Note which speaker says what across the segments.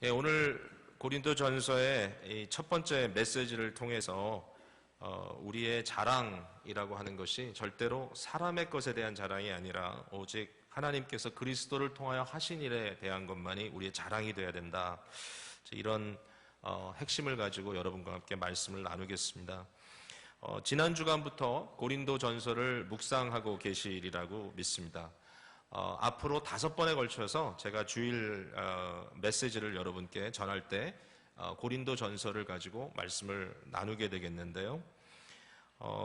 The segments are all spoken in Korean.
Speaker 1: 예, 오늘 고린도전서의 이 첫 번째 메시지를 통해서 우리의 자랑이라고 하는 것이 절대로 사람의 것에 대한 자랑이 아니라 오직 하나님께서 그리스도를 통하여 하신 일에 대한 것만이 우리의 자랑이 되어야 된다. 이런 핵심을 가지고 여러분과 함께 말씀을 나누겠습니다. 지난 주간부터 고린도전서를 묵상하고 계시리라고 믿습니다. 앞으로 5번에 걸쳐서 제가 주일 메시지를 여러분께 전할 때 고린도전서를 가지고 말씀을 나누게 되겠는데요.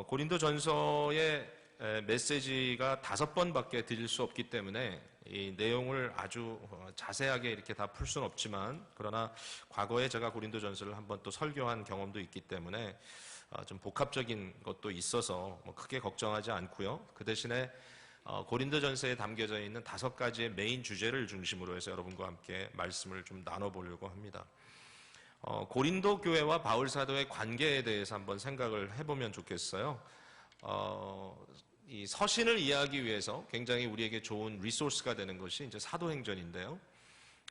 Speaker 1: 고린도전서의 메시지가 5번밖에 드릴 수 없기 때문에 이 내용을 아주 자세하게 이렇게 다 풀 수는 없지만, 그러나 과거에 제가 고린도전서를 한번 또 설교한 경험도 있기 때문에 좀 복합적인 것도 있어서 크게 걱정하지 않고요. 그 대신에 고린도전서에 담겨져 있는 5가지의 메인 주제를 중심으로 해서 여러분과 함께 말씀을 좀 나눠보려고 합니다. 고린도 교회와 바울 사도의 관계에 대해서 한번 생각을 해보면 좋겠어요. 이 서신을 이해하기 위해서 굉장히 우리에게 좋은 리소스가 되는 것이 이제 사도행전인데요.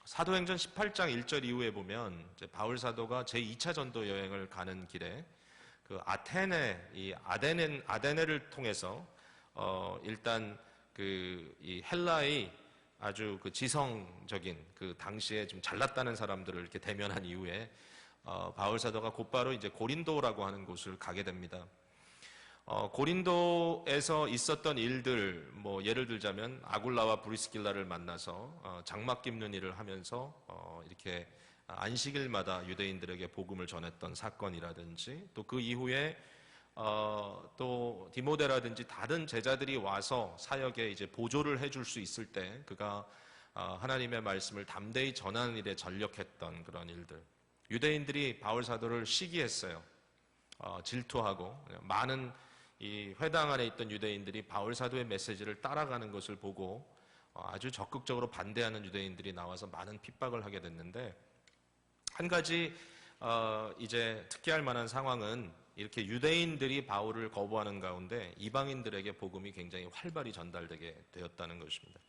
Speaker 1: 사도행전 18장 1절 이후에 보면 이제 바울 사도가 제2차 전도 여행을 가는 길에 그 아데네를 통해서 일단 이 헬라의 아주 그 지성적인 그 당시에 좀 잘났다는 사람들을 이렇게 대면한 이후에 바울 사도가 곧바로 이제 고린도라고 하는 곳을 가게 됩니다. 고린도에서 있었던 일들, 예를 들자면 아굴라와 브리스길라를 만나서 장막 깁는 일을 하면서 이렇게 안식일마다 유대인들에게 복음을 전했던 사건이라든지, 또 그 이후에 또 디모데라든지 다른 제자들이 와서 사역에 이제 보조를 해줄 수 있을 때 그가 하나님의 말씀을 담대히 전하는 일에 전력했던 그런 일들. 유대인들이 바울 사도를 시기했어요. 질투하고 많은 이 회당 안에 있던 유대인들이 바울 사도의 메시지를 따라가는 것을 보고 아주 적극적으로 반대하는 유대인들이 나와서 많은 핍박을 하게 됐는데, 한 가지 이제 특기할 만한 상황은 이렇게 유대인들이 바울을 거부하는 가운데 이방인들에게 복음이 굉장히 활발히 전달되게 되었다는 것입니다.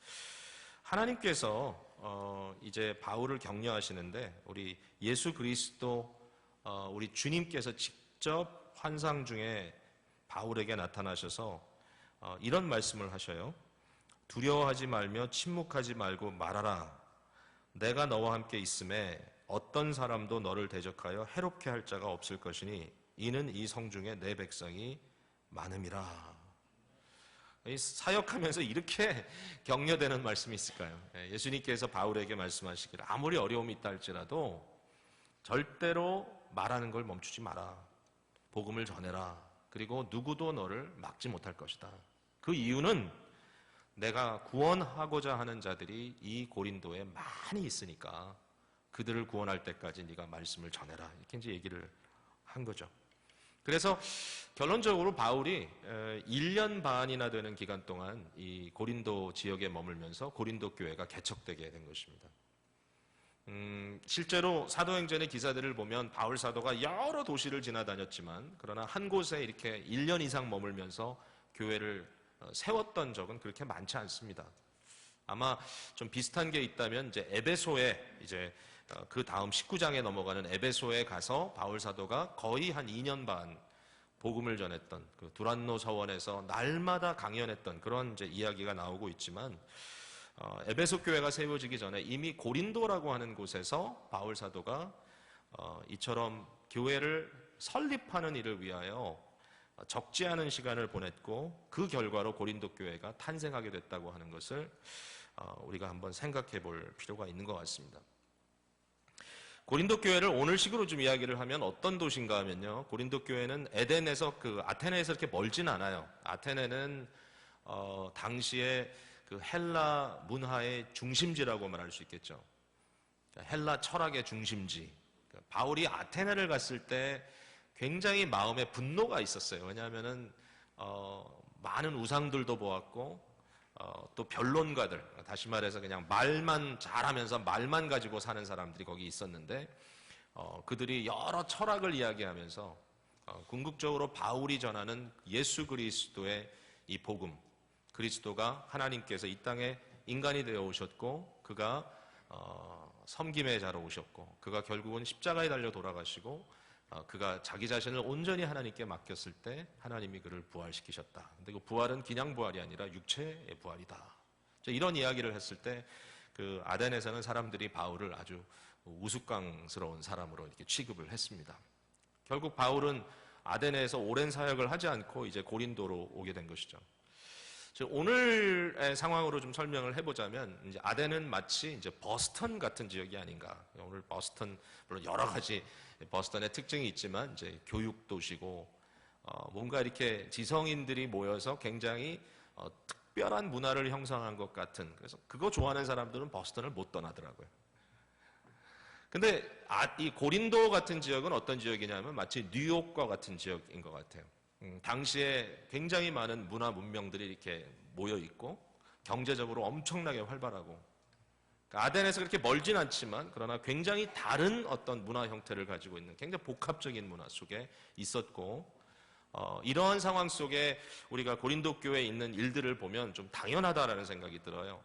Speaker 1: 하나님께서 이제 바울을 격려하시는데, 우리 예수 그리스도 우리 주님께서 직접 환상 중에 바울에게 나타나셔서 이런 말씀을 하셔요. 두려워하지 말며 침묵하지 말고 말하라. 내가 너와 함께 있음에 어떤 사람도 너를 대적하여 해롭게 할 자가 없을 것이니 이는 이 성중에 내 백성이 많음이라. 사역하면서 이렇게 격려되는 말씀이 있을까요? 예수님께서 바울에게 말씀하시기를 아무리 어려움이 있다 할지라도 절대로 말하는 걸 멈추지 마라. 복음을 전해라. 그리고 누구도 너를 막지 못할 것이다. 그 이유는 내가 구원하고자 하는 자들이 이 고린도에 많이 있으니까 그들을 구원할 때까지 네가 말씀을 전해라. 이렇게 이제 얘기를 한 거죠. 그래서 결론적으로 바울이 1년 반이나 되는 기간 동안 이 고린도 지역에 머물면서 고린도 교회가 개척되게 된 것입니다. 실제로 사도행전의 기사들을 보면 바울 사도가 여러 도시를 지나다녔지만, 그러나 한 곳에 이렇게 1년 이상 머물면서 교회를 세웠던 적은 그렇게 많지 않습니다. 아마 좀 비슷한 게 있다면 이제 에베소에 이제 그 다음 19장에 넘어가는 에베소에 가서 바울 사도가 거의 한 2년 반 복음을 전했던 그 두란노 서원에서 날마다 강연했던 그런 이제 이야기가 나오고 있지만, 에베소 교회가 세워지기 전에 이미 고린도라고 하는 곳에서 바울 사도가 이처럼 교회를 설립하는 일을 위하여 적지 않은 시간을 보냈고, 그 결과로 고린도 교회가 탄생하게 됐다고 하는 것을 우리가 한번 생각해 볼 필요가 있는 것 같습니다. 고린도 교회를 오늘식으로 좀 이야기를 하면 어떤 도시인가 하면요, 고린도 교회는 에덴에서 아테네에서 이렇게 멀진 않아요. 아테네는 당시에 그 헬라 문화의 중심지라고 말할 수 있겠죠. 헬라 철학의 중심지. 바울이 아테네를 갔을 때 굉장히 마음에 분노가 있었어요. 왜냐하면은 많은 우상들도 보았고, 또 변론가들, 다시 말해서 그냥 말만 잘하면서 말만 가지고 사는 사람들이 거기 있었는데, 그들이 여러 철학을 이야기하면서 궁극적으로 바울이 전하는 예수 그리스도의 이 복음, 그리스도가 하나님께서 이 땅에 인간이 되어 오셨고 그가 섬김의 자로 오셨고 그가 결국은 십자가에 달려 돌아가시고 그가 자기 자신을 온전히 하나님께 맡겼을 때 하나님이 그를 부활시키셨다. 근데 그 부활은 그냥 부활이 아니라 육체의 부활이다. 이런 이야기를 했을 때 그 아덴에서는 사람들이 바울을 아주 우스꽝스러운 사람으로 이렇게 취급을 했습니다. 결국 바울은 아덴에서 오랜 사역을 하지 않고 이제 고린도로 오게 된 것이죠. 오늘의 상황으로 좀 설명을 해보자면 이제 아덴은 마치 이제 버스턴 같은 지역이 아닌가. 오늘 버스턴 물론 여러 가지 버스턴의 특징이 있지만 이제 교육 도시고 뭔가 이렇게 지성인들이 모여서 굉장히 특별한 문화를 형성한 것 같은. 그래서 그거 좋아하는 사람들은 버스턴을 못 떠나더라고요. 근데 이 고린도 같은 지역은 어떤 지역이냐면 마치 뉴욕과 같은 지역인 것 같아요. 당시에 굉장히 많은 문화 문명들이 이렇게 모여 있고 경제적으로 엄청나게 활발하고 그러니까 아덴에서 그렇게 멀진 않지만 그러나 굉장히 다른 어떤 문화 형태를 가지고 있는 굉장히 복합적인 문화 속에 있었고 이러한 상황 속에 우리가 고린도 교회에 있는 일들을 보면 좀 당연하다라는 생각이 들어요.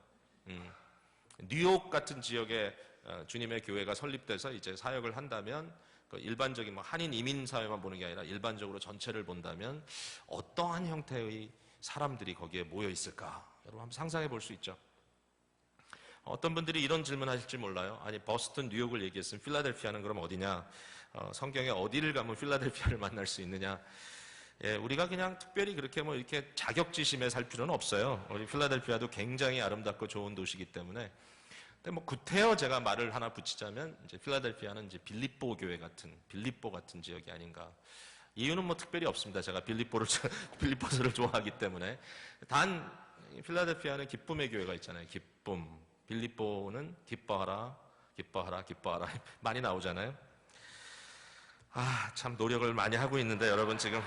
Speaker 1: 뉴욕 같은 지역에 주님의 교회가 설립돼서 이제 사역을 한다면 그 일반적인 한인 이민 사회만 보는 게 아니라 일반적으로 전체를 본다면 어떠한 형태의 사람들이 거기에 모여 있을까? 여러분 한번 상상해 볼 수 있죠. 어떤 분들이 이런 질문 하실지 몰라요. 아니 버스턴, 뉴욕을 얘기했으면 필라델피아는 그럼 어디냐? 성경에 어디를 가면 필라델피아를 만날 수 있느냐? 예, 우리가 그냥 특별히 그렇게 이렇게 자격지심에 살 필요는 없어요. 우리 필라델피아도 굉장히 아름답고 좋은 도시이기 때문에. 근데 구태여 제가 말을 하나 붙이자면 이제 필라델피아는 이제 빌립보 같은 지역이 아닌가. 이유는 특별히 없습니다. 제가 빌립보서를 좋아하기 때문에. 단 필라델피아는 기쁨의 교회가 있잖아요. 기쁨. 빌립보는 기뻐하라, 기뻐하라, 기뻐하라 많이 나오잖아요. 참 노력을 많이 하고 있는데 여러분 지금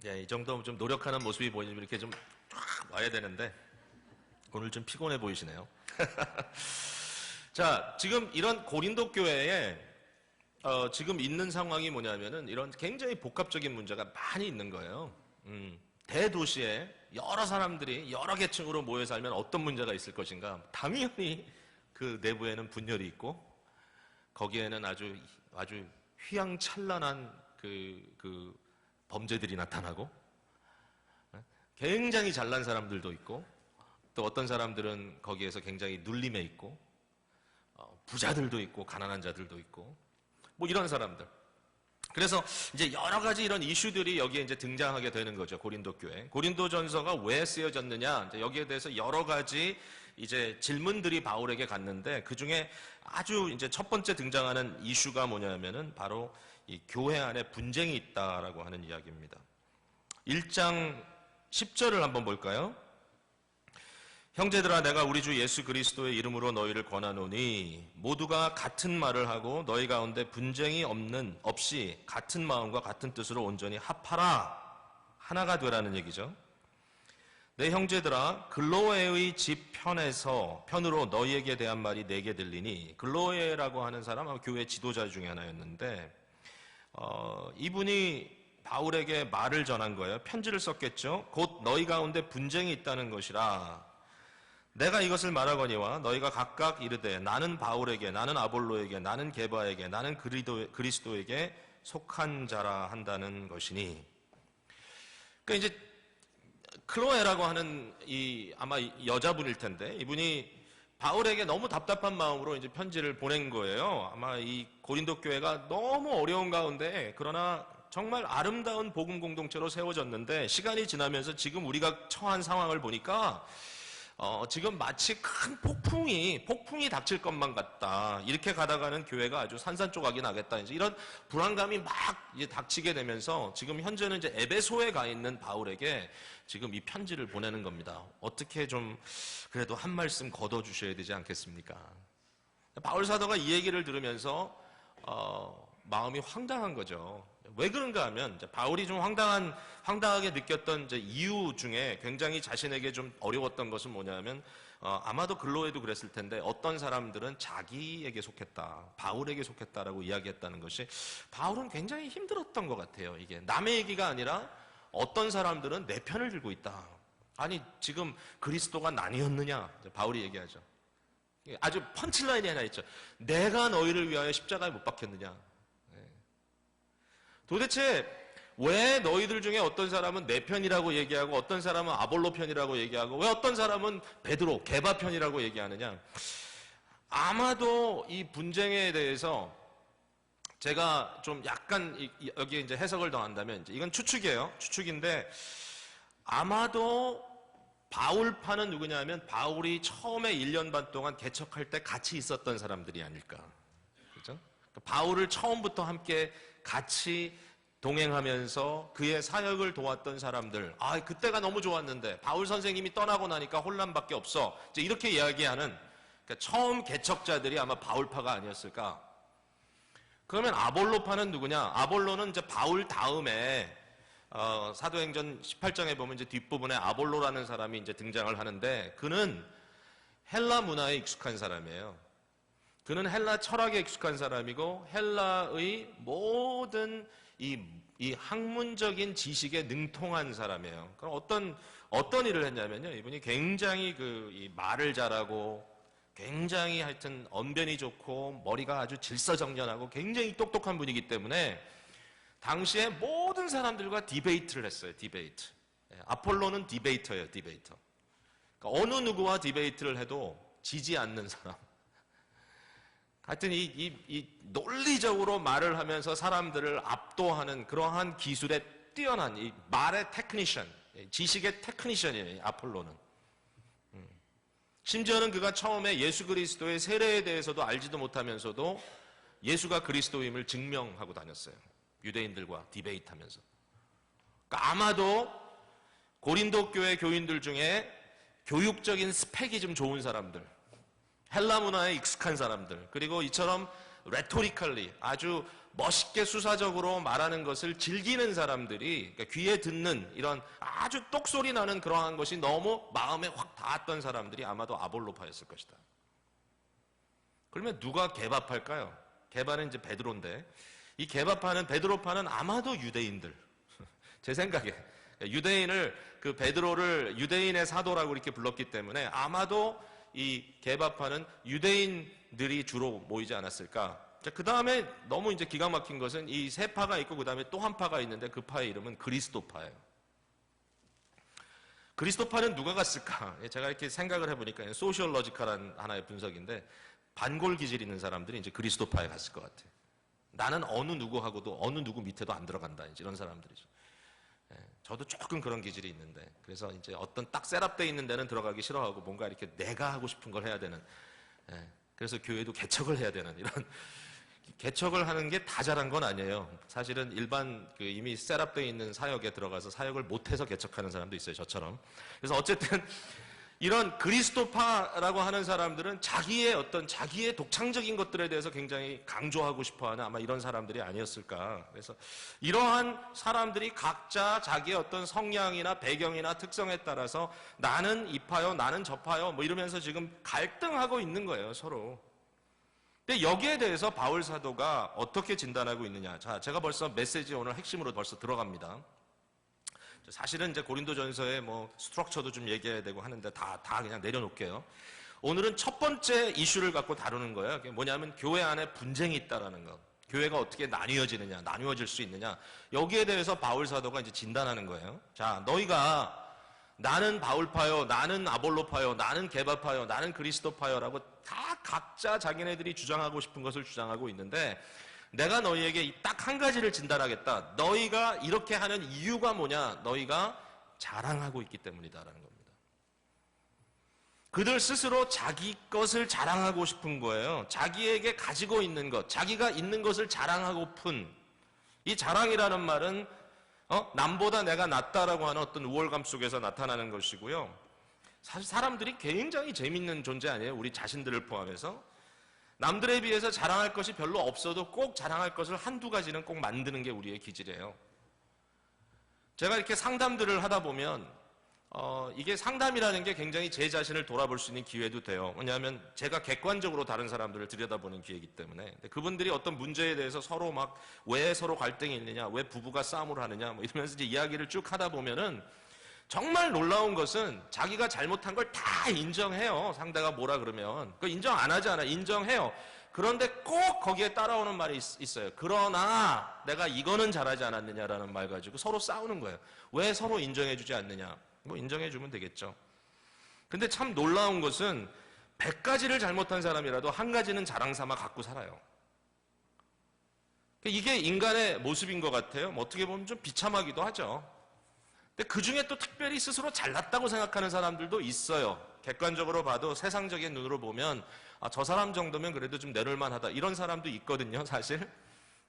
Speaker 1: 이 정도 좀 노력하는 모습이 보이면 이렇게 좀 와야 되는데 오늘 좀 피곤해 보이시네요. 자, 지금 이런 고린도 교회에 지금 있는 상황이 뭐냐면은 이런 굉장히 복합적인 문제가 많이 있는 거예요. 대도시에 여러 사람들이 여러 계층으로 모여 살면 어떤 문제가 있을 것인가? 당연히 그 내부에는 분열이 있고 거기에는 아주 휘황찬란한 그 범죄들이 나타나고 굉장히 잘난 사람들도 있고 또 어떤 사람들은 거기에서 굉장히 눌림에 있고 부자들도 있고 가난한 자들도 있고 이런 사람들. 그래서 이제 여러 가지 이런 이슈들이 여기에 이제 등장하게 되는 거죠. 고린도 교회. 고린도전서가 왜 쓰여졌느냐? 이제 여기에 대해서 여러 가지 이제 질문들이 바울에게 갔는데 그 중에 아주 이제 첫 번째 등장하는 이슈가 뭐냐면은 바로 이 교회 안에 분쟁이 있다라고 하는 이야기입니다. 1장 10절을 한번 볼까요? 형제들아 내가 우리 주 예수 그리스도의 이름으로 너희를 권하노니 모두가 같은 말을 하고 너희 가운데 분쟁이 없이 같은 마음과 같은 뜻으로 온전히 합하라 하나가 되라는 얘기죠. 내 형제들아 글로에의 집 편으로 너희에게 대한 말이 내게 들리니 글로에라고 하는 사람은 교회 지도자 중에 하나였는데 이분이 바울에게 말을 전한 거예요. 편지를 썼겠죠. 곧 너희 가운데 분쟁이 있다는 것이라 내가 이것을 말하거니와 너희가 각각 이르되 나는 바울에게 나는 아볼로에게 나는 게바에게 나는 그리스도에게 속한 자라 한다는 것이니. 그러니까 이제 클로에라고 하는 아마 여자분일 텐데 이분이 바울에게 너무 답답한 마음으로 이제 편지를 보낸 거예요. 아마 이 고린도 교회가 너무 어려운 가운데 그러나 정말 아름다운 복음 공동체로 세워졌는데 시간이 지나면서 지금 우리가 처한 상황을 보니까 지금 마치 큰 폭풍이 닥칠 것만 같다. 이렇게 가다가는 교회가 아주 산산조각이 나겠다. 이제 이런 불안감이 막 이제 닥치게 되면서 지금 현재는 이제 에베소에 가 있는 바울에게 지금 이 편지를 보내는 겁니다. 어떻게 좀 그래도 한 말씀 걷어 주셔야 되지 않겠습니까? 바울 사도가 이 얘기를 들으면서 마음이 황당한 거죠. 왜 그런가 하면 이제 바울이 좀 황당하게 느꼈던 이제 이유 중에 굉장히 자신에게 좀 어려웠던 것은 뭐냐면 아마도 글로에도 그랬을 텐데 어떤 사람들은 자기에게 속했다, 바울에게 속했다라고 이야기했다는 것이 바울은 굉장히 힘들었던 것 같아요. 이게 남의 얘기가 아니라 어떤 사람들은 내 편을 들고 있다. 아니 지금 그리스도가 나뉘었느냐? 바울이 얘기하죠. 아주 펀치라인이 하나 있죠. 내가 너희를 위하여 십자가에 못 박혔느냐? 도대체 왜 너희들 중에 어떤 사람은 내 편이라고 얘기하고 어떤 사람은 아볼로 편이라고 얘기하고 왜 어떤 사람은 베드로, 게바 편이라고 얘기하느냐? 아마도 이 분쟁에 대해서 제가 좀 약간 여기에 이제 해석을 더한다면 이건 추측이에요. 추측인데 아마도 바울파는 누구냐면 바울이 처음에 1년 반 동안 개척할 때 같이 있었던 사람들이 아닐까. 그죠? 바울을 처음부터 함께 같이 동행하면서 그의 사역을 도왔던 사람들. 아, 그때가 너무 좋았는데 바울 선생님이 떠나고 나니까 혼란밖에 없어. 이제 이렇게 이야기하는 그러니까 처음 개척자들이 아마 바울파가 아니었을까. 그러면 아볼로파는 누구냐? 아볼로는 이제 바울 다음에 사도행전 18장에 보면 이제 뒷부분에 아볼로라는 사람이 이제 등장을 하는데 그는 헬라 문화에 익숙한 사람이에요. 그는 헬라 철학에 익숙한 사람이고 헬라의 모든 이 학문적인 지식에 능통한 사람이에요. 그럼 어떤 일을 했냐면요. 이분이 굉장히 이 말을 잘하고 굉장히 하여튼 언변이 좋고 머리가 아주 질서정연하고 굉장히 똑똑한 분이기 때문에 당시에 모든 사람들과 디베이트를 했어요. 디베이트. 아폴로는 디베이터예요. 디베이터. 그러니까 어느 누구와 디베이트를 해도 지지 않는 사람. 하여튼 이 논리적으로 말을 하면서 사람들을 압도하는 그러한 기술에 뛰어난 이 말의 테크니션, 지식의 테크니션이에요. 아폴로는. 심지어는 그가 처음에 예수 그리스도의 세례에 대해서도 알지도 못하면서도 예수가 그리스도임을 증명하고 다녔어요. 유대인들과 디베이트하면서. 그러니까 아마도 고린도 교회 교인들 중에 교육적인 스펙이 좀 좋은 사람들, 헬라 문화에 익숙한 사람들, 그리고 이처럼 레토리컬리 아주 멋있게 수사적으로 말하는 것을 즐기는 사람들이 그러니까 귀에 듣는 이런 아주 똑소리 나는 그러한 것이 너무 마음에 확 닿았던 사람들이 아마도 아볼로파였을 것이다. 그러면 누가 개바파일까요? 개바는 이제 베드로인데 이 개바파는 베드로파는 아마도 유대인들. 제 생각에 유대인을 그 베드로를 유대인의 사도라고 이렇게 불렀기 때문에 아마도 이 개바파는 유대인들이 주로 모이지 않았을까. 그 다음에 너무 이제 기가 막힌 것은 이 세 파가 있고 그 다음에 또 한 파가 있는데 그 파의 이름은 그리스도파예요. 그리스도파는 누가 갔을까? 제가 이렇게 생각을 해보니까 소시올러지컬한 하나의 분석인데 반골 기질 있는 사람들이 이제 그리스도파에 갔을 것 같아요. 나는 어느 누구하고도 어느 누구 밑에도 안 들어간다. 이제 이런 사람들이죠. 저도 조금 그런 기질이 있는데 그래서 이제 어떤 딱 셋업되어 있는 데는 들어가기 싫어하고 뭔가 이렇게 내가 하고 싶은 걸 해야 되는 그래서 교회도 개척을 해야 되는 이런 개척을 하는 게 다 잘한 건 아니에요. 사실은 일반 이미 셋업되어 있는 사역에 들어가서 사역을 못해서 개척하는 사람도 있어요. 저처럼. 그래서 어쨌든 이런 그리스도파라고 하는 사람들은 자기의 독창적인 것들에 대해서 굉장히 강조하고 싶어하는 아마 이런 사람들이 아니었을까. 그래서 이러한 사람들이 각자 자기의 어떤 성향이나 배경이나 특성에 따라서 나는 이 파요, 나는 저 파요, 뭐 이러면서 지금 갈등하고 있는 거예요, 서로. 근데 여기에 대해서 바울 사도가 어떻게 진단하고 있느냐. 자, 제가 벌써 메시지 오늘 핵심으로 벌써 들어갑니다. 사실은 이제 고린도전서의 뭐 스트럭처도 좀 얘기해야 되고 하는데 다 그냥 내려놓을게요. 오늘은 첫 번째 이슈를 갖고 다루는 거예요. 그게 뭐냐면 교회 안에 분쟁이 있다라는 것. 교회가 어떻게 나뉘어지느냐, 나뉘어질 수 있느냐. 여기에 대해서 바울 사도가 이제 진단하는 거예요. 자, 너희가 나는 바울파요, 나는 아볼로파요, 나는 게바파요, 나는 그리스도파요라고 다 각자 자기네들이 주장하고 싶은 것을 주장하고 있는데 내가 너희에게 딱 한 가지를 진단하겠다. 너희가 이렇게 하는 이유가 뭐냐? 너희가 자랑하고 있기 때문이다라는 겁니다. 그들 스스로 자기 것을 자랑하고 싶은 거예요. 자기에게 가지고 있는 것, 자기가 있는 것을 자랑하고픈 이 자랑이라는 말은 남보다 내가 낫다라고 하는 어떤 우월감 속에서 나타나는 것이고요. 사실 사람들이 굉장히 재밌는 존재 아니에요? 우리 자신들을 포함해서. 남들에 비해서 자랑할 것이 별로 없어도 꼭 자랑할 것을 한두 가지는 꼭 만드는 게 우리의 기질이에요. 제가 이렇게 상담들을 하다 보면 이게 상담이라는 게 굉장히 제 자신을 돌아볼 수 있는 기회도 돼요. 왜냐하면 제가 객관적으로 다른 사람들을 들여다보는 기회이기 때문에. 그분들이 어떤 문제에 대해서 서로 막 왜 서로 갈등이 있느냐, 왜 부부가 싸움을 하느냐 뭐 이러면서 이제 이야기를 쭉 하다 보면은 정말 놀라운 것은 자기가 잘못한 걸 다 인정해요. 상대가 뭐라 그러면. 그거 인정 안 하지 않아요. 인정해요. 그런데 꼭 거기에 따라오는 말이 있어요. 그러나 내가 이거는 잘하지 않았느냐라는 말 가지고 서로 싸우는 거예요. 왜 서로 인정해주지 않느냐. 뭐 인정해주면 되겠죠. 근데 참 놀라운 것은 100가지를 잘못한 사람이라도 한 가지는 자랑 삼아 갖고 살아요. 이게 인간의 모습인 것 같아요. 뭐 어떻게 보면 좀 비참하기도 하죠. 근데 그 중에 또 특별히 스스로 잘났다고 생각하는 사람들도 있어요. 객관적으로 봐도 세상적인 눈으로 보면 저 사람 정도면 그래도 좀 내려올만하다 이런 사람도 있거든요, 사실.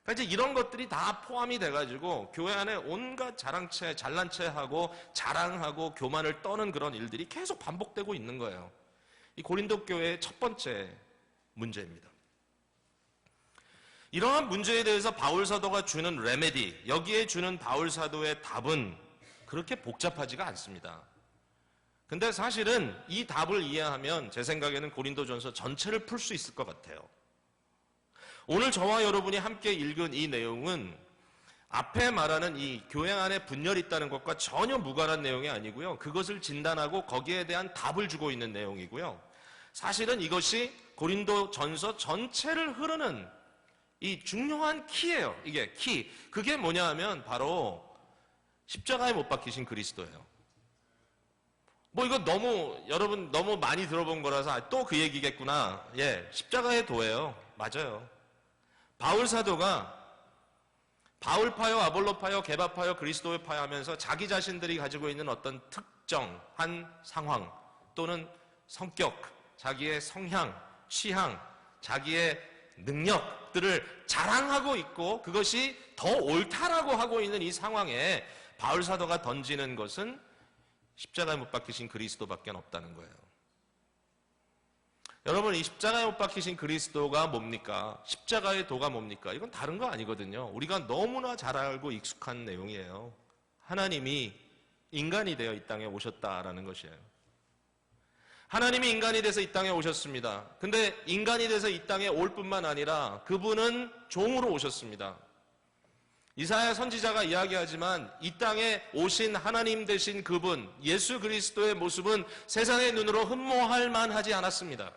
Speaker 1: 그러니까 이제 이런 것들이 다 포함이 돼가지고 교회 안에 온갖 자랑체, 잘난 체하고 자랑하고 교만을 떠는 그런 일들이 계속 반복되고 있는 거예요. 이 고린도 교회의 첫 번째 문제입니다. 이러한 문제에 대해서 바울 사도가 주는 레메디, 여기에 주는 바울 사도의 답은 그렇게 복잡하지가 않습니다. 근데 사실은 이 답을 이해하면 제 생각에는 고린도전서 전체를 풀 수 있을 것 같아요. 오늘 저와 여러분이 함께 읽은 이 내용은 앞에 말하는 이 교회 안에 분열이 있다는 것과 전혀 무관한 내용이 아니고요. 그것을 진단하고 거기에 대한 답을 주고 있는 내용이고요. 사실은 이것이 고린도전서 전체를 흐르는 이 중요한 키예요. 이게 키. 그게 뭐냐 하면 바로 십자가에 못 박히신 그리스도예요. 뭐 이거 여러분 너무 많이 들어본 거라서 또 그 얘기겠구나. 예, 십자가의 도예요. 맞아요. 바울 사도가 바울파요, 아볼로파요, 게바파요, 그리스도파요 하면서 자기 자신들이 가지고 있는 어떤 특정한 상황 또는 성격, 자기의 성향, 취향, 자기의 능력들을 자랑하고 있고 그것이 더 옳다라고 하고 있는 이 상황에 바울 사도가 던지는 것은 십자가에 못 박히신 그리스도밖에 없다는 거예요. 여러분, 이 십자가에 못 박히신 그리스도가 뭡니까? 십자가의 도가 뭡니까? 이건 다른 거 아니거든요. 우리가 너무나 잘 알고 익숙한 내용이에요. 하나님이 인간이 되어 이 땅에 오셨다라는 것이에요. 하나님이 인간이 돼서 이 땅에 오셨습니다. 근데 인간이 돼서 이 땅에 올 뿐만 아니라 그분은 종으로 오셨습니다. 이사야 선지자가 이야기하지만 이 땅에 오신 하나님 되신 그분 예수 그리스도의 모습은 세상의 눈으로 흠모할 만하지 않았습니다.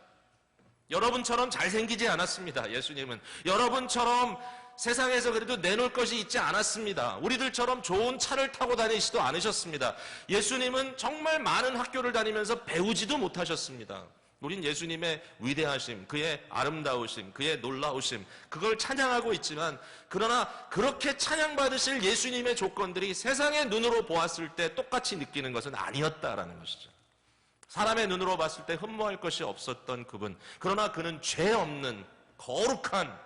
Speaker 1: 여러분처럼 잘생기지 않았습니다. 예수님은 여러분처럼 세상에서 그래도 내놓을 것이 있지 않았습니다. 우리들처럼 좋은 차를 타고 다니지도 않으셨습니다. 예수님은 정말 많은 학교를 다니면서 배우지도 못하셨습니다. 우린 예수님의 위대하심, 그의 아름다우심, 그의 놀라우심 그걸 찬양하고 있지만 그러나 그렇게 찬양받으실 예수님의 조건들이 세상의 눈으로 보았을 때 똑같이 느끼는 것은 아니었다라는 것이죠. 사람의 눈으로 봤을 때 흠모할 것이 없었던 그분, 그러나 그는 죄 없는 거룩한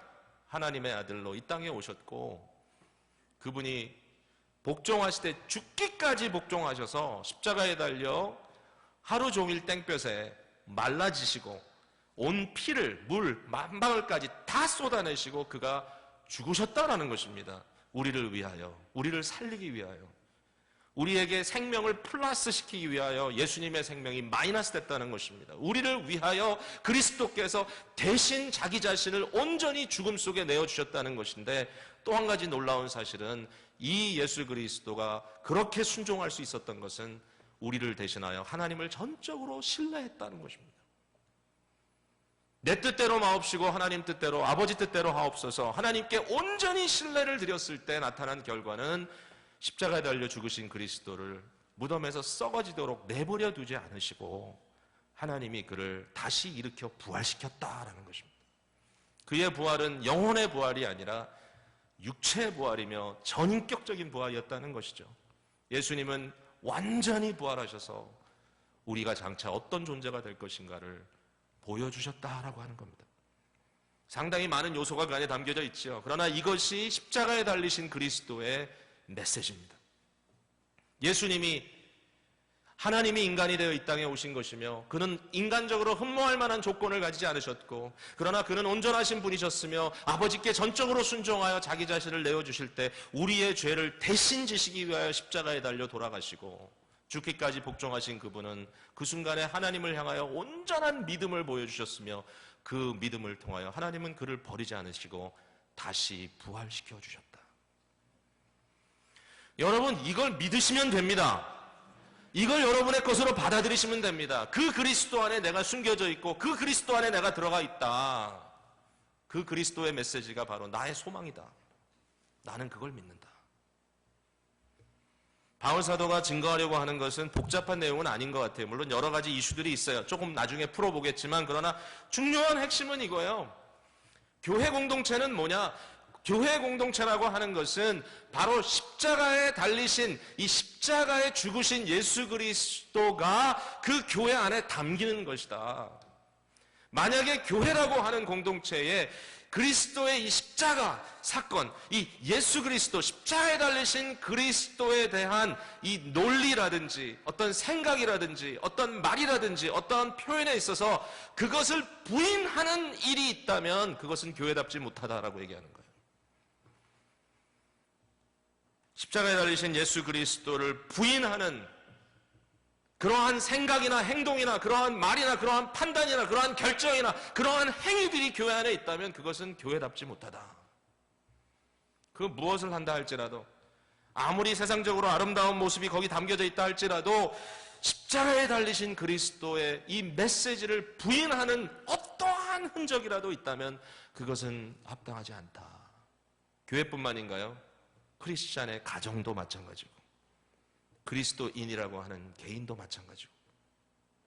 Speaker 1: 하나님의 아들로 이 땅에 오셨고 그분이 복종하실 때 죽기까지 복종하셔서 십자가에 달려 하루 종일 땡볕에 말라지시고 온 피를 물 만방울까지 다 쏟아내시고 그가 죽으셨다라는 것입니다. 우리를 위하여, 우리를 살리기 위하여, 우리에게 생명을 플러스 시키기 위하여 예수님의 생명이 마이너스 됐다는 것입니다. 우리를 위하여 그리스도께서 대신 자기 자신을 온전히 죽음 속에 내어주셨다는 것인데 또 한 가지 놀라운 사실은 이 예수 그리스도가 그렇게 순종할 수 있었던 것은 우리를 대신하여 하나님을 전적으로 신뢰했다는 것입니다. 내 뜻대로 마옵시고 하나님 뜻대로 아버지 뜻대로 하옵소서 하나님께 온전히 신뢰를 드렸을 때 나타난 결과는 십자가에 달려 죽으신 그리스도를 무덤에서 썩어지도록 내버려 두지 않으시고 하나님이 그를 다시 일으켜 부활시켰다라는 것입니다. 그의 부활은 영혼의 부활이 아니라 육체의 부활이며 전인격적인 부활이었다는 것이죠. 예수님은 완전히 부활하셔서 우리가 장차 어떤 존재가 될 것인가를 보여주셨다라고 하는 겁니다. 상당히 많은 요소가 그 안에 담겨져 있죠. 그러나 이것이 십자가에 달리신 그리스도의 메시지입니다. 예수님이 하나님이 인간이 되어 이 땅에 오신 것이며 그는 인간적으로 흠모할 만한 조건을 가지지 않으셨고 그러나 그는 온전하신 분이셨으며 아버지께 전적으로 순종하여 자기 자신을 내어주실 때 우리의 죄를 대신 지시기 위하여 십자가에 달려 돌아가시고 죽기까지 복종하신 그분은 그 순간에 하나님을 향하여 온전한 믿음을 보여주셨으며 그 믿음을 통하여 하나님은 그를 버리지 않으시고 다시 부활시켜 주셨다. 여러분 이걸 믿으시면 됩니다. 이걸 여러분의 것으로 받아들이시면 됩니다. 그 그리스도 안에 내가 숨겨져 있고 그 그리스도 안에 내가 들어가 있다. 그 그리스도의 메시지가 바로 나의 소망이다. 나는 그걸 믿는다. 바울 사도가 증거하려고 하는 것은 복잡한 내용은 아닌 것 같아요. 물론 여러 가지 이슈들이 있어요. 조금 나중에 풀어보겠지만, 그러나 중요한 핵심은 이거예요. 교회 공동체는 뭐냐? 교회 공동체라고 하는 것은 바로 십자가에 달리신, 이 십자가에 죽으신 예수 그리스도가 그 교회 안에 담기는 것이다. 만약에 교회라고 하는 공동체에 그리스도의 이 십자가 사건, 이 예수 그리스도, 십자가에 달리신 그리스도에 대한 이 논리라든지 어떤 생각이라든지 어떤 말이라든지 어떤 표현에 있어서 그것을 부인하는 일이 있다면 그것은 교회답지 못하다라고 얘기하는 거예요. 십자가에 달리신 예수 그리스도를 부인하는 그러한 생각이나 행동이나 그러한 말이나 그러한 판단이나 그러한 결정이나 그러한 행위들이 교회 안에 있다면 그것은 교회답지 못하다. 그 무엇을 한다 할지라도, 아무리 세상적으로 아름다운 모습이 거기 담겨져 있다 할지라도 십자가에 달리신 그리스도의 이 메시지를 부인하는 어떠한 흔적이라도 있다면 그것은 합당하지 않다. 교회뿐만인가요? 크리스찬의 가정도 마찬가지고 그리스도인이라고 하는 개인도 마찬가지고,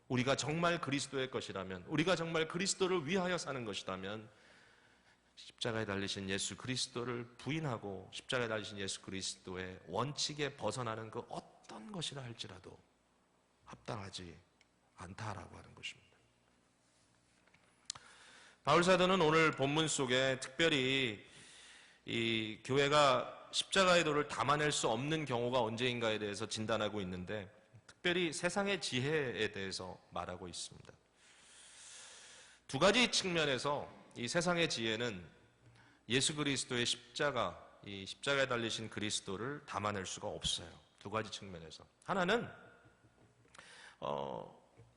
Speaker 1: 우리가 정말 그리스도의 것이라면, 우리가 정말 그리스도를 위하여 사는 것이라면 십자가에 달리신 예수 그리스도를 부인하고 십자가에 달리신 예수 그리스도의 원칙에 벗어나는 그 어떤 것이라 할지라도 합당하지 않다라고 하는 것입니다. 바울 사도는 오늘 본문 속에 특별히 이 교회가 십자가의 도를 담아낼 수 없는 경우가 언제인가에 대해서 진단하고 있는데, 특별히 세상의 지혜에 대해서 말하고 있습니다. 두 가지 측면에서 이 세상의 지혜는 예수 그리스도의 십자가, 이 십자가에 달리신 그리스도를 담아낼 수가 없어요. 두 가지 측면에서. 하나는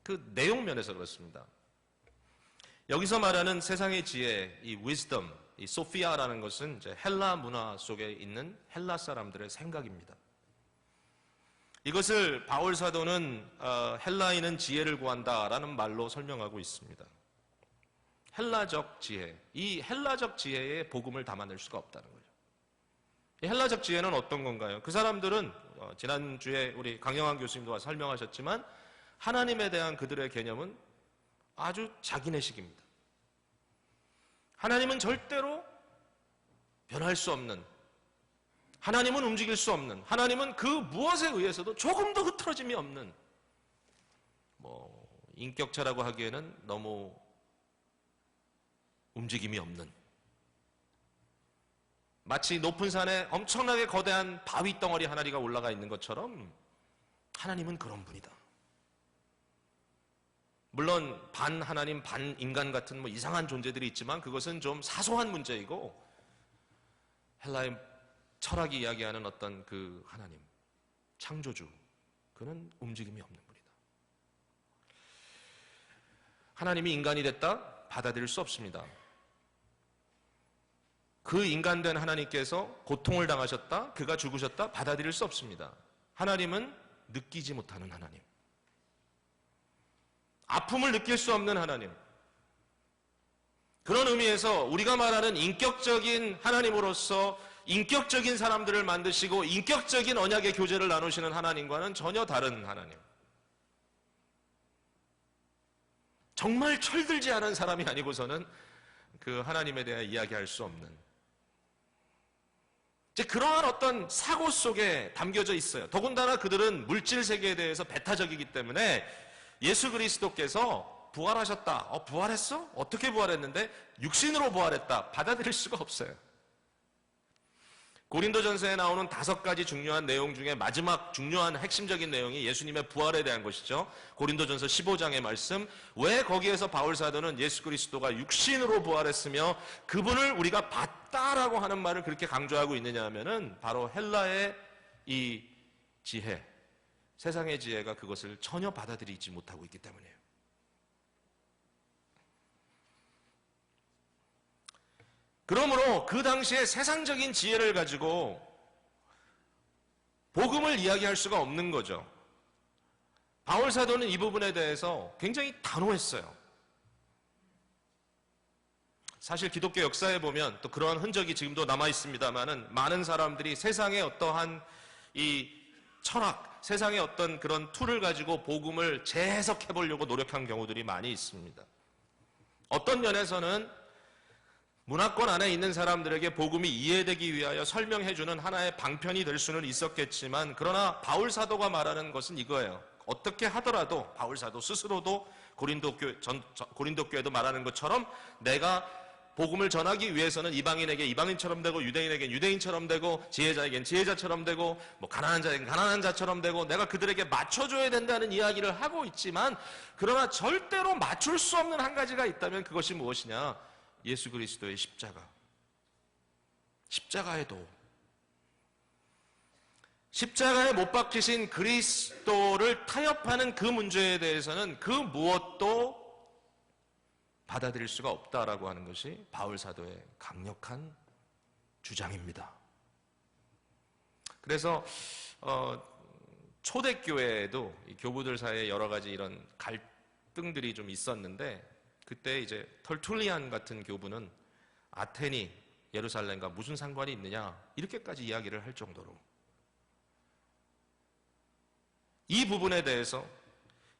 Speaker 1: 그 내용 면에서 그렇습니다. 여기서 말하는 세상의 지혜, 이 wisdom, 이 소피아라는 것은 이제 헬라 문화 속에 있는 헬라 사람들의 생각입니다. 이것을 바울 사도는 헬라인은 지혜를 구한다라는 말로 설명하고 있습니다. 헬라적 지혜, 이 헬라적 지혜에 복음을 담아낼 수가 없다는 거죠. 이 헬라적 지혜는 어떤 건가요? 그 사람들은 지난주에 우리 강영환 교수님도 설명하셨지만 하나님에 대한 그들의 개념은 아주 자기네식입니다. 하나님은 절대로 변할 수 없는, 하나님은 움직일 수 없는, 하나님은 그 무엇에 의해서도 조금도 흐트러짐이 없는, 인격차라고 하기에는 너무 움직임이 없는, 마치 높은 산에 엄청나게 거대한 바위 덩어리 하나가 올라가 있는 것처럼 하나님은 그런 분이다. 물론 반 하나님 반 인간 같은 이상한 존재들이 있지만 그것은 좀 사소한 문제이고, 헬라의 철학이 이야기하는 어떤 그 하나님, 창조주, 그는 움직임이 없는 분이다. 하나님이 인간이 됐다? 받아들일 수 없습니다. 그 인간된 하나님께서 고통을 당하셨다? 그가 죽으셨다? 받아들일 수 없습니다. 하나님은 느끼지 못하는 하나님, 아픔을 느낄 수 없는 하나님, 그런 의미에서 우리가 말하는 인격적인 하나님으로서 인격적인 사람들을 만드시고 인격적인 언약의 교제를 나누시는 하나님과는 전혀 다른 하나님, 정말 철들지 않은 사람이 아니고서는 그 하나님에 대해 이야기할 수 없는, 이제 그러한 어떤 사고 속에 담겨져 있어요. 더군다나 그들은 물질 세계에 대해서 배타적이기 때문에 예수 그리스도께서 부활하셨다. 부활했어? 어떻게 부활했는데? 육신으로 부활했다. 받아들일 수가 없어요. 고린도전서에 나오는 5가지 중요한 내용 중에 마지막 중요한 핵심적인 내용이 예수님의 부활에 대한 것이죠. 고린도전서 15장의 말씀. 왜 거기에서 바울 사도는 예수 그리스도가 육신으로 부활했으며 그분을 우리가 봤다라고 하는 말을 그렇게 강조하고 있느냐 하면은 바로 헬라의 이 지혜, 세상의 지혜가 그것을 전혀 받아들이지 못하고 있기 때문이에요. 그러므로 그 당시에 세상적인 지혜를 가지고 복음을 이야기할 수가 없는 거죠. 바울 사도는 이 부분에 대해서 굉장히 단호했어요. 사실 기독교 역사에 보면 또 그러한 흔적이 지금도 남아 있습니다만은 많은 사람들이 세상의 어떠한 이 철학, 세상의 어떤 그런 툴을 가지고 복음을 재해석해 보려고 노력한 경우들이 많이 있습니다. 어떤 면에서는 문화권 안에 있는 사람들에게 복음이 이해되기 위하여 설명해주는 하나의 방편이 될 수는 있었겠지만, 그러나 바울 사도가 말하는 것은 이거예요. 어떻게 하더라도 바울 사도 스스로도 고린도 교회도 말하는 것처럼 내가 복음을 전하기 위해서는 이방인에게 이방인처럼 되고 유대인에겐 유대인처럼 되고 지혜자에겐 지혜자처럼 되고 뭐 가난한 자에겐 가난한 자처럼 되고 내가 그들에게 맞춰줘야 된다는 이야기를 하고 있지만, 그러나 절대로 맞출 수 없는 한 가지가 있다면 그것이 무엇이냐? 예수 그리스도의 십자가. 십자가의 도. 십자가에 못 박히신 그리스도를 타협하는 그 문제에 대해서는 그 무엇도 받아들일 수가 없다라고 하는 것이 바울 사도의 강력한 주장입니다. 그래서 초대교회에도 교부들 사이에 여러 가지 이런 갈등들이 좀 있었는데, 그때 이제 털툴리안 같은 교부는 아테니, 예루살렘과 무슨 상관이 있느냐 이렇게까지 이야기를 할 정도로 이 부분에 대해서,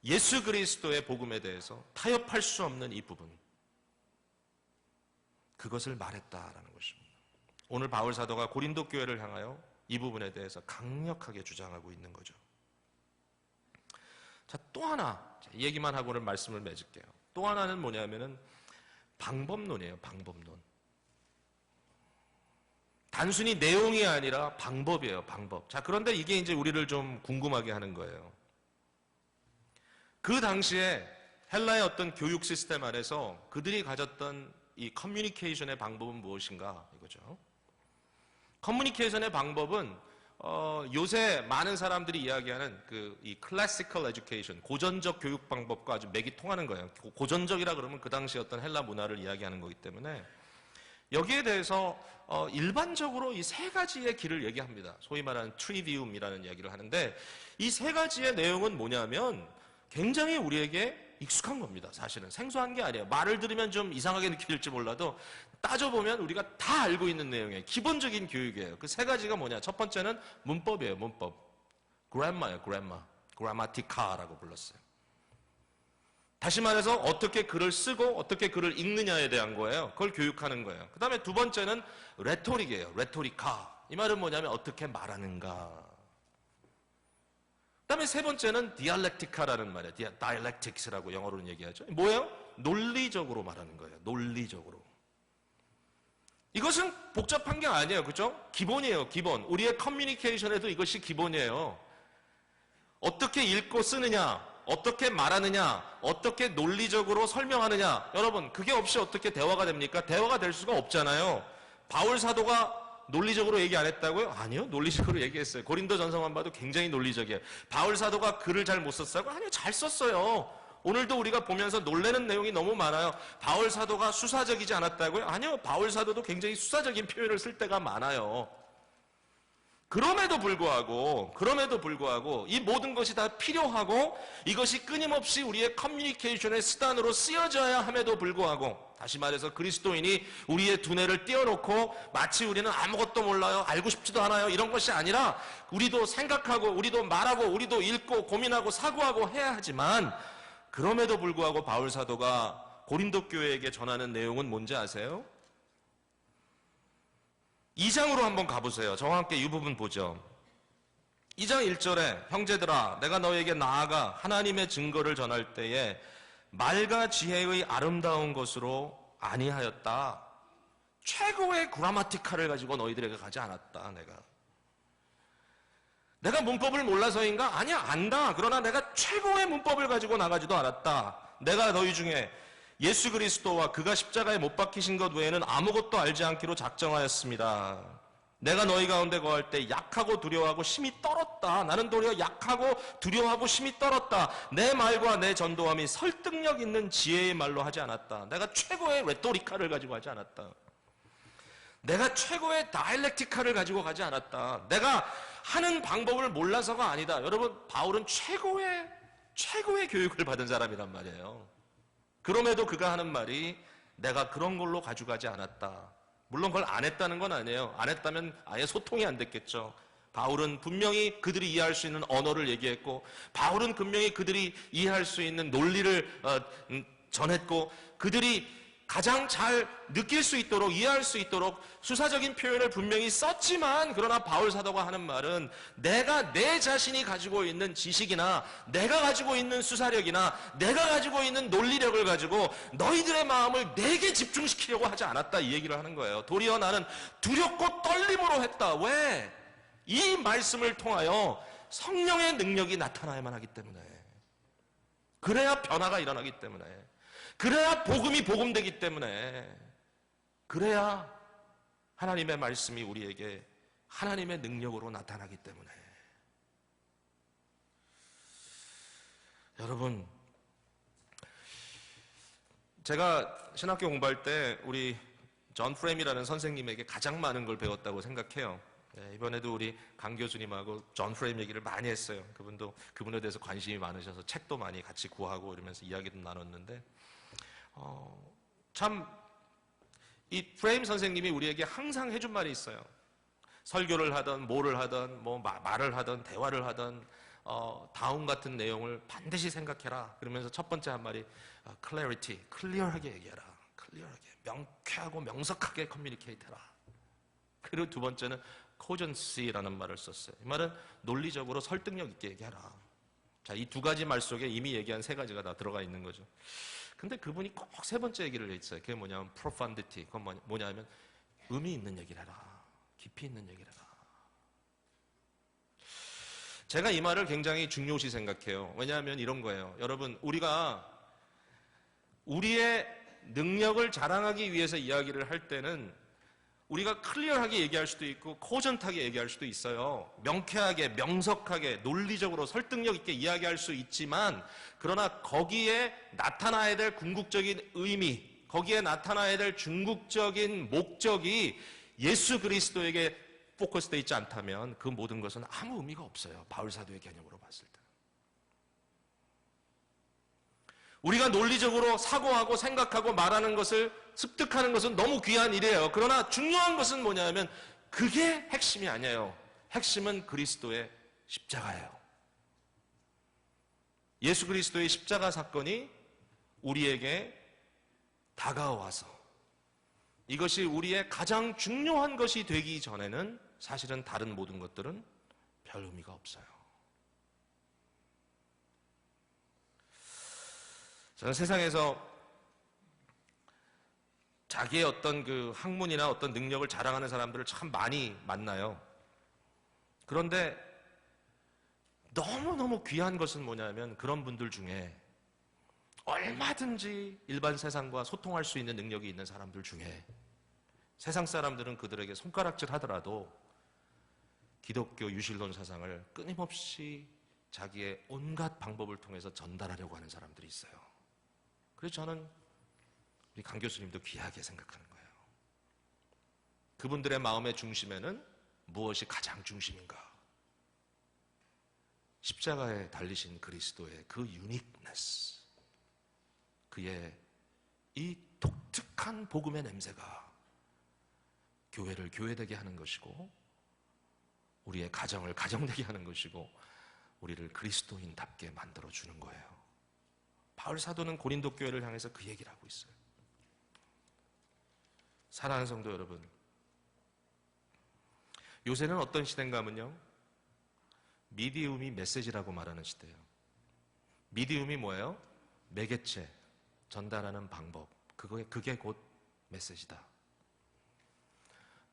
Speaker 1: 예수 그리스도의 복음에 대해서 타협할 수 없는 이 부분, 그것을 말했다라는 것입니다. 오늘 바울 사도가 고린도 교회를 향하여 이 부분에 대해서 강력하게 주장하고 있는 거죠. 자, 또 하나, 이 얘기만 하고는 말씀을 맺을게요. 또 하나는 뭐냐면은 방법론이에요. 방법론. 단순히 내용이 아니라 방법이에요. 방법. 자, 그런데 이게 이제 우리를 좀 궁금하게 하는 거예요. 그 당시에 헬라의 어떤 교육 시스템 안에서 그들이 가졌던 이 커뮤니케이션의 방법은 무엇인가 이거죠. 커뮤니케이션의 방법은 요새 많은 사람들이 이야기하는 이 클래시컬 에듀케이션, 고전적 교육 방법과 아주 맥이 통하는 거예요. 고전적이라 그러면 그 당시 어떤 헬라 문화를 이야기하는 거기 때문에 여기에 대해서 일반적으로 이 세 가지의 길을 얘기합니다. 소위 말하는 트리비움이라는 이야기를 하는데, 이 세 가지의 내용은 뭐냐면 굉장히 우리에게 익숙한 겁니다. 사실은 생소한 게 아니에요. 말을 들으면 좀 이상하게 느낄지 몰라도 따져보면 우리가 다 알고 있는 내용이에요. 기본적인 교육이에요. 그 세 가지가 뭐냐? 첫 번째는 문법이에요. 문법. 그래머예요. 그래마티카라고 불렀어요. 다시 말해서 어떻게 글을 쓰고 어떻게 글을 읽느냐에 대한 거예요. 그걸 교육하는 거예요. 그 다음에 두 번째는 레토릭이에요. 레토리카. 이 말은 뭐냐면 어떻게 말하는가. 그 다음에 세 번째는 디알렉티카라는 말이에요. 다이렉틱스라고 영어로는 얘기하죠. 뭐예요? 논리적으로 말하는 거예요. 논리적으로. 이것은 복잡한 게 아니에요. 그죠? 기본이에요. 기본. 우리의 커뮤니케이션에도 이것이 기본이에요. 어떻게 읽고 쓰느냐, 어떻게 말하느냐, 어떻게 논리적으로 설명하느냐. 여러분, 그게 없이 어떻게 대화가 됩니까? 대화가 될 수가 없잖아요. 바울 사도가 논리적으로 얘기 안 했다고요? 아니요. 논리적으로 얘기했어요. 고린도 전서만 봐도 굉장히 논리적이에요. 바울 사도가 글을 잘 못 썼어요? 아니요. 잘 썼어요. 오늘도 우리가 보면서 놀라는 내용이 너무 많아요. 바울 사도가 수사적이지 않았다고요? 아니요. 바울 사도도 굉장히 수사적인 표현을 쓸 때가 많아요. 그럼에도 불구하고 이 모든 것이 다 필요하고 이것이 끊임없이 우리의 커뮤니케이션의 수단으로 쓰여져야 함에도 불구하고, 다시 말해서 그리스도인이 우리의 두뇌를 띄워놓고 마치 우리는 아무것도 몰라요, 알고 싶지도 않아요, 이런 것이 아니라 우리도 생각하고 우리도 말하고 우리도 읽고 고민하고 사고하고 해야 하지만, 그럼에도 불구하고 바울 사도가 고린도 교회에게 전하는 내용은 뭔지 아세요? 2장으로 한번 가보세요. 저와 함께 이 부분 보죠. 2장 1절에 형제들아 내가 너에게 나아가 하나님의 증거를 전할 때에 말과 지혜의 아름다운 것으로 아니하였다. 최고의 그라마티카를 가지고 너희들에게 가지 않았다. 내가 문법을 몰라서인가? 아니야, 안다. 그러나 내가 최고의 문법을 가지고 나가지도 않았다. 내가 너희 중에 예수 그리스도와 그가 십자가에 못 박히신 것 외에는 아무것도 알지 않기로 작정하였습니다. 내가 너희 가운데 거할 때 약하고 두려워하고 심히 떨었다. 나는 도리어 약하고 두려워하고 심히 떨었다. 내 말과 내 전도함이 설득력 있는 지혜의 말로 하지 않았다. 내가 최고의 레토리카를 가지고 하지 않았다. 내가 최고의 다이렉티카를 가지고 가지 않았다. 내가 하는 방법을 몰라서가 아니다. 여러분, 바울은 최고의 최고의 교육을 받은 사람이란 말이에요. 그럼에도 그가 하는 말이 내가 그런 걸로 가져가지 않았다. 물론 그걸 안 했다는 건 아니에요. 안 했다면 아예 소통이 안 됐겠죠. 바울은 분명히 그들이 이해할 수 있는 언어를 얘기했고, 바울은 분명히 그들이 이해할 수 있는 논리를 전했고, 그들이 가장 잘 느낄 수 있도록, 이해할 수 있도록 수사적인 표현을 분명히 썼지만, 그러나 바울 사도가 하는 말은 내가 내 자신이 가지고 있는 지식이나 내가 가지고 있는 수사력이나 내가 가지고 있는 논리력을 가지고 너희들의 마음을 내게 집중시키려고 하지 않았다, 이 얘기를 하는 거예요. 도리어 나는 두렵고 떨림으로 했다. 왜? 이 말씀을 통하여 성령의 능력이 나타나야만 하기 때문에, 그래야 변화가 일어나기 때문에, 그래야 복음이 복음되기 때문에, 그래야 하나님의 말씀이 우리에게 하나님의 능력으로 나타나기 때문에. 여러분, 제가 신학교 공부할 때 우리 존 프레임이라는 선생님에게 가장 많은 걸 배웠다고 생각해요. 이번에도 우리 강 교수님하고 존 프레임 얘기를 많이 했어요. 그분에 대해서 관심이 많으셔서 책도 많이 같이 구하고 이러면서 이야기도 나눴는데, 참 이 프레임 선생님이 우리에게 항상 해준 말이 있어요. 설교를 하든 뭐를 하든 뭐 말을 하든 대화를 하든 다음 같은 내용을 반드시 생각해라. 그러면서 첫 번째 한 말이 clarity, 클리어하게 얘기해라. 클리어하게, 명쾌하고 명석하게 커뮤니케이트해라. 그리고 두 번째는 cogency라는 말을 썼어요. 이 말은 논리적으로 설득력 있게 얘기하라. 자, 이 두 가지 말 속에 이미 얘기한 세 가지가 다 들어가 있는 거죠. 근데 그분이 꼭 세 번째 얘기를 했어요. 그게 뭐냐면 profundity. 그건 뭐냐면 의미 있는 얘기를 해라. 깊이 있는 얘기를 해라. 제가 이 말을 굉장히 중요시 생각해요. 왜냐하면 이런 거예요. 여러분, 우리가 우리의 능력을 자랑하기 위해서 이야기를 할 때는 우리가 클리어하게 얘기할 수도 있고 코전하게 얘기할 수도 있어요. 명쾌하게, 명석하게, 논리적으로 설득력 있게 이야기할 수 있지만, 그러나 거기에 나타나야 될 궁극적인 의미, 거기에 나타나야 될 중국적인 목적이 예수 그리스도에게 포커스되어 있지 않다면 그 모든 것은 아무 의미가 없어요. 바울 사도의 개념으로 봤을 때. 우리가 논리적으로 사고하고 생각하고 말하는 것을 습득하는 것은 너무 귀한 일이에요. 그러나 중요한 것은 뭐냐면 그게 핵심이 아니에요. 핵심은 그리스도의 십자가예요. 예수 그리스도의 십자가 사건이 우리에게 다가와서 이것이 우리의 가장 중요한 것이 되기 전에는 사실은 다른 모든 것들은 별 의미가 없어요. 저는 세상에서 자기의 어떤 그 학문이나 어떤 능력을 자랑하는 사람들을 참 많이 만나요. 그런데 너무너무 귀한 것은 뭐냐면 그런 분들 중에 얼마든지 일반 세상과 소통할 수 있는 능력이 있는 사람들 중에 세상 사람들은 그들에게 손가락질 하더라도 기독교 유실론 사상을 끊임없이 자기의 온갖 방법을 통해서 전달하려고 하는 사람들이 있어요. 그래서 저는 우리 강 교수님도 귀하게 생각하는 거예요. 그분들의 마음의 중심에는 무엇이 가장 중심인가? 십자가에 달리신 그리스도의 그 유니크네스, 그의 이 독특한 복음의 냄새가 교회를 교회되게 하는 것이고, 우리의 가정을 가정되게 하는 것이고, 우리를 그리스도인답게 만들어주는 거예요. 바울 사도는 고린도 교회를 향해서 그 얘기를 하고 있어요. 사랑하는 성도 여러분, 요새는 어떤 시대인가 하면요, 미디움이 메시지라고 말하는 시대예요. 미디움이 뭐예요? 매개체, 전달하는 방법. 그게 곧 메시지다.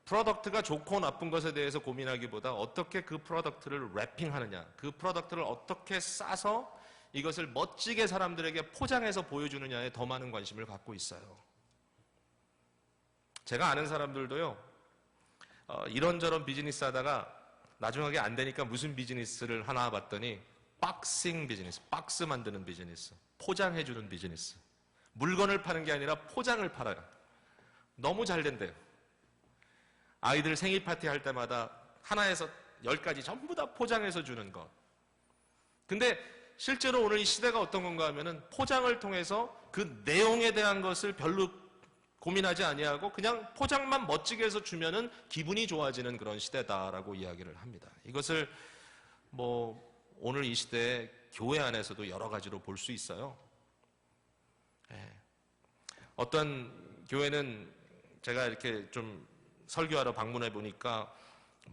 Speaker 1: 프로덕트가 좋고 나쁜 것에 대해서 고민하기보다 어떻게 그 프로덕트를 래핑하느냐, 그 프로덕트를 어떻게 싸서 이것을 멋지게 사람들에게 포장해서 보여주느냐에 더 많은 관심을 갖고 있어요. 제가 아는 사람들도요, 이런저런 비즈니스 하다가 나중에 안 되니까 무슨 비즈니스를 하나 봤더니 박싱 비즈니스, 박스 만드는 비즈니스, 포장해주는 비즈니스. 물건을 파는 게 아니라 포장을 팔아요. 너무 잘 된대요. 아이들 생일 파티 할 때마다 하나에서 10가지 전부 다 포장해서 주는 것. 근데 실제로 오늘 이 시대가 어떤 건가 하면은 포장을 통해서 그 내용에 대한 것을 별로 고민하지 아니하고 그냥 포장만 멋지게 해서 주면은 기분이 좋아지는 그런 시대다라고 이야기를 합니다. 이것을 뭐 오늘 이 시대에 교회 안에서도 여러 가지로 볼 수 있어요. 어떤 교회는 제가 이렇게 좀 설교하러 방문해 보니까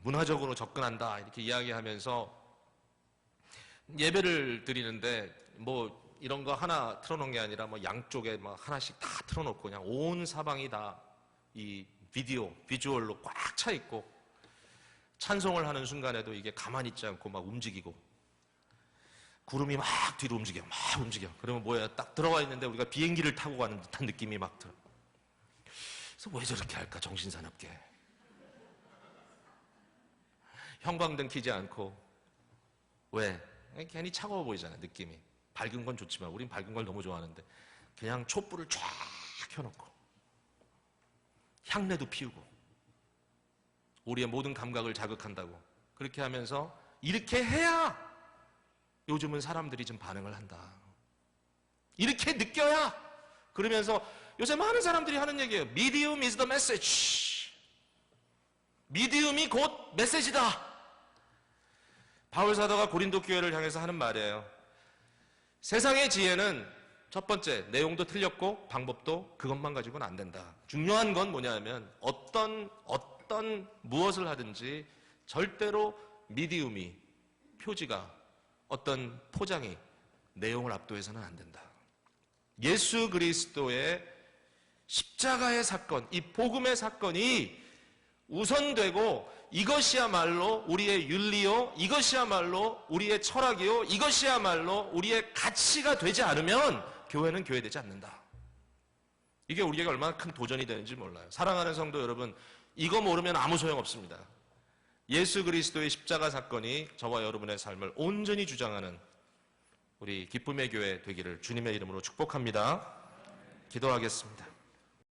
Speaker 1: 문화적으로 접근한다 이렇게 이야기하면서 예배를 드리는데 뭐 이런 거 하나 틀어놓은 게 아니라 뭐 양쪽에 막 하나씩 다 틀어놓고 그냥 온 사방이 다 이 비주얼로 꽉 차 있고 찬송을 하는 순간에도 이게 가만히 있지 않고 막 움직이고 구름이 막 뒤로 움직여 막 움직여. 그러면 뭐야 딱 들어와 있는데 우리가 비행기를 타고 가는 듯한 느낌이 막 들어. 그래서 왜 저렇게 할까 정신사납게. 형광등 켜지 않고 왜? 괜히 차가워 보이잖아 느낌이. 밝은 건 좋지만 우린 밝은 걸 너무 좋아하는데 그냥 촛불을 쫙 켜놓고 향내도 피우고 우리의 모든 감각을 자극한다고 그렇게 하면서 이렇게 해야 요즘은 사람들이 좀 반응을 한다. 이렇게 느껴야 그러면서 요새 많은 사람들이 하는 얘기예요. Medium is the message. 미디움이 곧 메시지다. 바울 사도가 고린도 교회를 향해서 하는 말이에요. 세상의 지혜는 첫 번째 내용도 틀렸고 방법도 그것만 가지고는 안 된다. 중요한 건 뭐냐면 어떤 무엇을 하든지 절대로 미디움이 표지가 어떤 포장이 내용을 압도해서는 안 된다. 예수 그리스도의 십자가의 사건, 이 복음의 사건이 우선되고 이것이야말로 우리의 윤리요, 이것이야말로 우리의 철학이요, 이것이야말로 우리의 가치가 되지 않으면 교회는 교회되지 않는다. 이게 우리에게 얼마나 큰 도전이 되는지 몰라요. 사랑하는 성도 여러분, 이거 모르면 아무 소용없습니다. 예수 그리스도의 십자가 사건이 저와 여러분의 삶을 온전히 주장하는 우리 기쁨의 교회 되기를 주님의 이름으로 축복합니다. 기도하겠습니다.